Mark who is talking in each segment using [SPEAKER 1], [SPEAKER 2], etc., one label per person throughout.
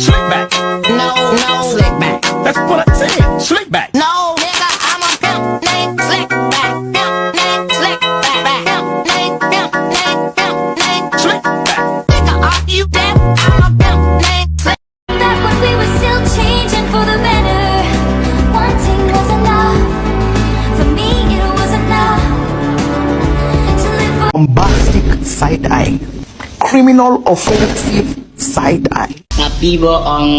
[SPEAKER 1] Slick back.
[SPEAKER 2] No, slick back.
[SPEAKER 1] That's what I said. Slick back.
[SPEAKER 2] No, nigga, I'm a pimp named Slick back. Pimp named Slick back. Pimp named
[SPEAKER 1] Slick back.
[SPEAKER 2] Nigga, are you deaf? I'm a pimp named Slick.
[SPEAKER 3] Back when we were still changing for the better, wanting was enough. For me, it was enough to live for.
[SPEAKER 4] Bombastic side eye, criminal offensive side eye.
[SPEAKER 5] Tapi bohong.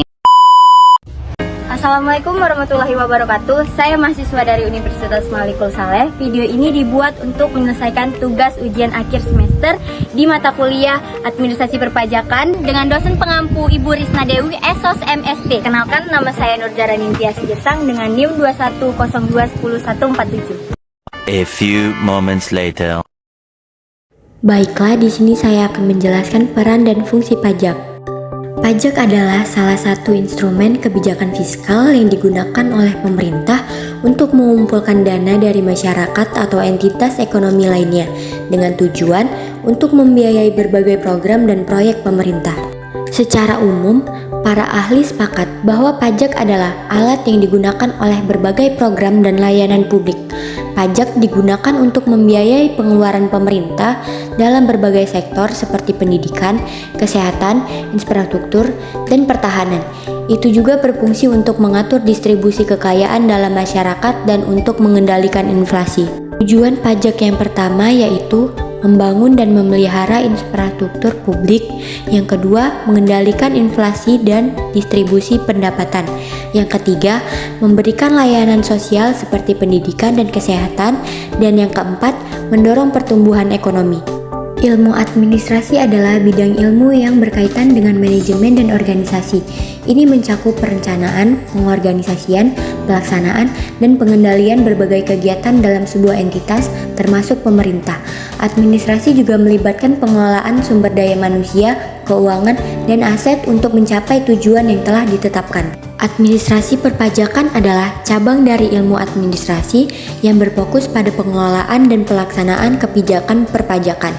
[SPEAKER 6] Assalamualaikum warahmatullahi wabarakatuh. Saya mahasiswa dari Universitas Malikul Saleh. Video ini dibuat untuk menyelesaikan tugas ujian akhir semester di mata kuliah Administrasi Perpajakan dengan dosen pengampu Ibu Risna Dewi, Esos MSP. Kenalkan, nama saya Nurjara Nintia Sigesang dengan NIM 2102101147.
[SPEAKER 7] A few moments later.
[SPEAKER 6] Baiklah, di sini saya akan menjelaskan peran dan fungsi pajak. Pajak adalah salah satu instrumen kebijakan fiskal yang digunakan oleh pemerintah untuk mengumpulkan dana dari masyarakat atau entitas ekonomi lainnya dengan tujuan untuk membiayai berbagai program dan proyek pemerintah. Secara umum, para ahli sepakat bahwa pajak adalah alat yang digunakan oleh berbagai program dan layanan publik. Pajak digunakan untuk membiayai pengeluaran pemerintah dalam berbagai sektor seperti pendidikan, kesehatan, infrastruktur, dan pertahanan. Itu juga berfungsi untuk mengatur distribusi kekayaan dalam masyarakat dan untuk mengendalikan inflasi. Tujuan pajak yang pertama yaitu membangun dan memelihara infrastruktur publik. Yang kedua, mengendalikan inflasi dan distribusi pendapatan. Yang ketiga, memberikan layanan sosial seperti pendidikan dan kesehatan. Dan yang keempat, mendorong pertumbuhan ekonomi. Ilmu administrasi adalah bidang ilmu yang berkaitan dengan manajemen dan organisasi. Ini mencakup perencanaan, pengorganisasian, pelaksanaan, dan pengendalian berbagai kegiatan dalam sebuah entitas, termasuk pemerintah. Administrasi juga melibatkan pengelolaan sumber daya manusia, keuangan, dan aset untuk mencapai tujuan yang telah ditetapkan. Administrasi perpajakan adalah cabang dari ilmu administrasi yang berfokus pada pengelolaan dan pelaksanaan kebijakan perpajakan.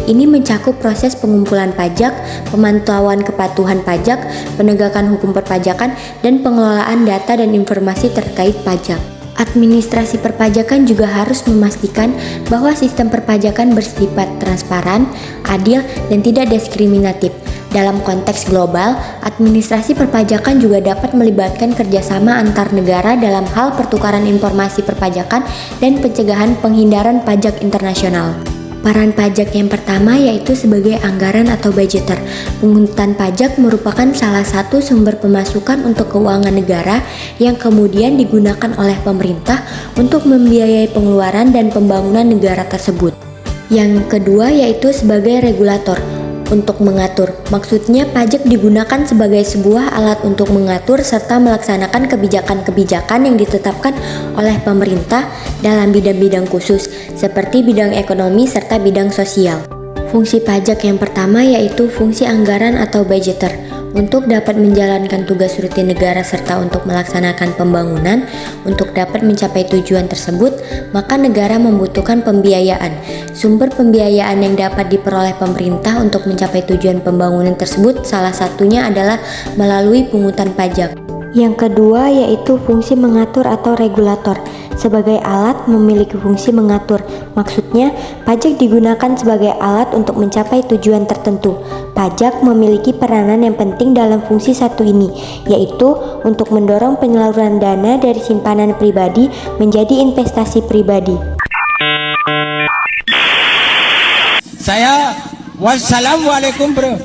[SPEAKER 6] Ini mencakup proses pengumpulan pajak, pemantauan kepatuhan pajak, penegakan hukum perpajakan, dan pengelolaan data dan informasi terkait pajak. Administrasi perpajakan juga harus memastikan bahwa sistem perpajakan bersifat transparan, adil, dan tidak diskriminatif. Dalam konteks global, administrasi perpajakan juga dapat melibatkan kerjasama antar negara dalam hal pertukaran informasi perpajakan dan pencegahan penghindaran pajak internasional. Peran pajak yang pertama yaitu sebagai anggaran atau budgeter. Pungutan pajak merupakan salah satu sumber pemasukan untuk keuangan negara yang kemudian digunakan oleh pemerintah untuk membiayai pengeluaran dan pembangunan negara tersebut. Yang kedua yaitu sebagai regulator. Untuk mengatur, maksudnya pajak digunakan sebagai sebuah alat untuk mengatur serta melaksanakan kebijakan-kebijakan yang ditetapkan oleh pemerintah dalam bidang-bidang khusus seperti bidang ekonomi serta bidang sosial. Fungsi pajak yang pertama yaitu fungsi anggaran atau budgeter. Untuk dapat menjalankan tugas rutin negara serta untuk melaksanakan pembangunan, untuk dapat mencapai tujuan tersebut, maka negara membutuhkan pembiayaan. Sumber pembiayaan yang dapat diperoleh pemerintah untuk mencapai tujuan pembangunan tersebut salah satunya adalah melalui pungutan pajak. Yang kedua yaitu fungsi mengatur atau regulator. Sebagai alat memiliki fungsi mengatur. Maksudnya, pajak digunakan sebagai alat untuk mencapai tujuan tertentu. Pajak memiliki peranan yang penting dalam fungsi satu ini, yaitu untuk mendorong penyaluran dana dari simpanan pribadi menjadi investasi pribadi.
[SPEAKER 5] Saya wassalamualaikum bro.